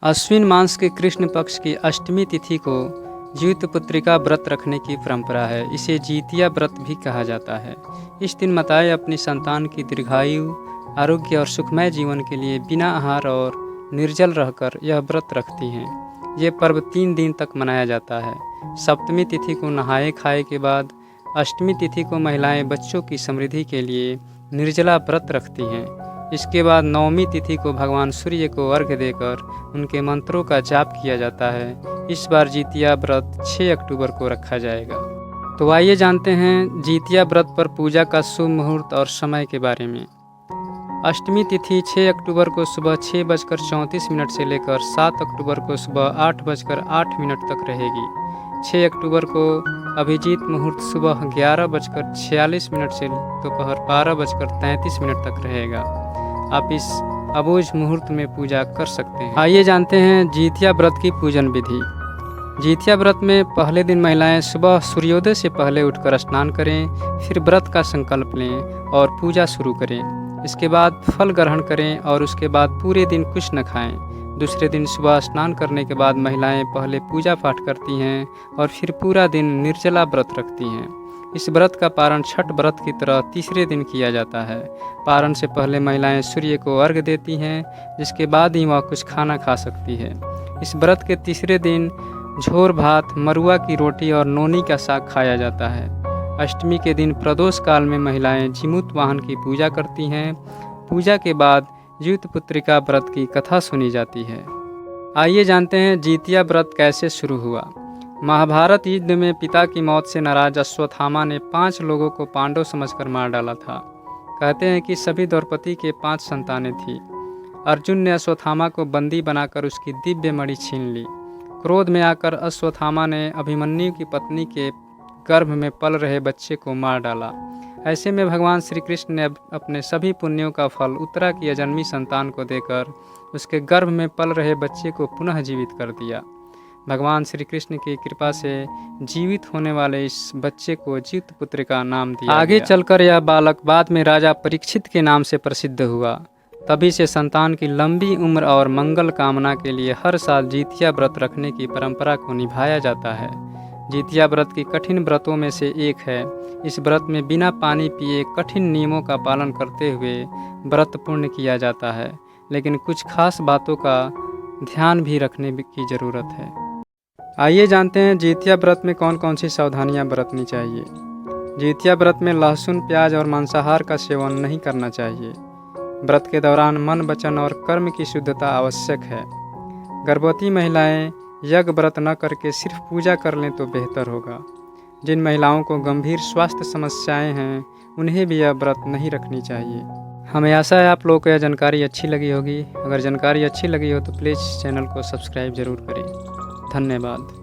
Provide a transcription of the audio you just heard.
अश्विन मास के कृष्ण पक्ष की अष्टमी तिथि को जीवित पुत्रिका व्रत रखने की परंपरा है। इसे जीतिया व्रत भी कहा जाता है। इस दिन माताएं अपनी संतान की दीर्घायु, आरोग्य और सुखमय जीवन के लिए बिना आहार और निर्जल रहकर यह व्रत रखती हैं। ये पर्व 3 दिन तक मनाया जाता है। सप्तमी तिथि को नहाए खाए के बाद अष्टमी तिथि को महिलाएं बच्चों की समृद्धि के लिए निर्जला व्रत रखती हैं। इसके बाद नवमी तिथि को भगवान सूर्य को अर्घ्य देकर उनके मंत्रों का जाप किया जाता है। इस बार जीतिया व्रत 6 अक्टूबर को रखा जाएगा। तो आइए जानते हैं जीतिया व्रत पर पूजा का शुभ मुहूर्त और समय के बारे में। अष्टमी तिथि 6 अक्टूबर को सुबह 6:34 से लेकर 7 अक्टूबर को सुबह 8:08 तक रहेगी। 6 अक्टूबर को अभिजीत मुहूर्त सुबह 11:46 से दोपहर 12:33 तक रहेगा। आप इस अबूझ मुहूर्त में पूजा कर सकते हैं। आइए जानते हैं जीतिया व्रत की पूजन विधि। जीतिया व्रत में पहले दिन महिलाएं सुबह सूर्योदय से पहले उठकर स्नान करें, फिर व्रत का संकल्प लें और पूजा शुरू करें। इसके बाद फल ग्रहण करें और उसके बाद पूरे दिन कुछ न खाएं। दूसरे दिन सुबह स्नान करने के बाद महिलाएं पहले पूजा पाठ करती हैं और फिर पूरा दिन निर्जला व्रत रखती हैं। इस व्रत का पारण छठ व्रत की तरह तीसरे दिन किया जाता है। पारण से पहले महिलाएं सूर्य को अर्घ्य देती हैं, जिसके बाद ही वह कुछ खाना खा सकती है। इस व्रत के तीसरे दिन झोर भात, मरुआ की रोटी और नोनी का साग खाया जाता है। अष्टमी के दिन प्रदोष काल में महिलाएं जीमूत वाहन की पूजा करती हैं। पूजा के बाद जीवित पुत्रिका व्रत की कथा सुनी जाती है। आइए जानते हैं जीतिया व्रत कैसे शुरू हुआ। महाभारत युद्ध में पिता की मौत से नाराज अश्वत्थामा ने 5 लोगों को पांडव समझकर मार डाला था। कहते हैं कि सभी द्रौपदी के 5 संतानें थीं। अर्जुन ने अश्वत्थामा को बंदी बनाकर उसकी दिव्य मणि छीन ली। क्रोध में आकर अश्वत्थामा ने अभिमन्यु की पत्नी के गर्भ में पल रहे बच्चे को मार डाला। ऐसे में भगवान श्री कृष्ण ने अपने सभी पुण्यों का फल उत्तरा की अजन्मी संतान को देकर उसके गर्भ में पल रहे बच्चे को पुनः जीवित कर दिया। भगवान श्री कृष्ण की कृपा से जीवित होने वाले इस बच्चे को जीवित पुत्र का नाम दिया। आगे चलकर यह बालक बाद में राजा परीक्षित के नाम से प्रसिद्ध हुआ। तभी से संतान की लंबी उम्र और मंगल कामना के लिए हर साल जीतिया व्रत रखने की परंपरा को निभाया जाता है। जीतिया व्रत की कठिन व्रतों में से एक है। इस व्रत में बिना पानी पिए कठिन नियमों का पालन करते हुए व्रत पूर्ण किया जाता है, लेकिन कुछ खास बातों का ध्यान भी रखने की ज़रूरत है। आइए जानते हैं जीतिया व्रत में कौन कौन सी सावधानियां बरतनी चाहिए। जीतिया व्रत में लहसुन, प्याज और मांसाहार का सेवन नहीं करना चाहिए। व्रत के दौरान मन, वचन और कर्म की शुद्धता आवश्यक है। गर्भवती महिलाएं यज्ञ व्रत न करके सिर्फ पूजा कर लें तो बेहतर होगा। जिन महिलाओं को गंभीर स्वास्थ्य समस्याएं हैं, उन्हें भी यह व्रत नहीं रखनी चाहिए। हमें आशा है आप लोगों को यह जानकारी अच्छी लगी होगी। अगर जानकारी अच्छी लगी हो तो प्लीज़ चैनल को सब्सक्राइब ज़रूर करें। धन्यवाद।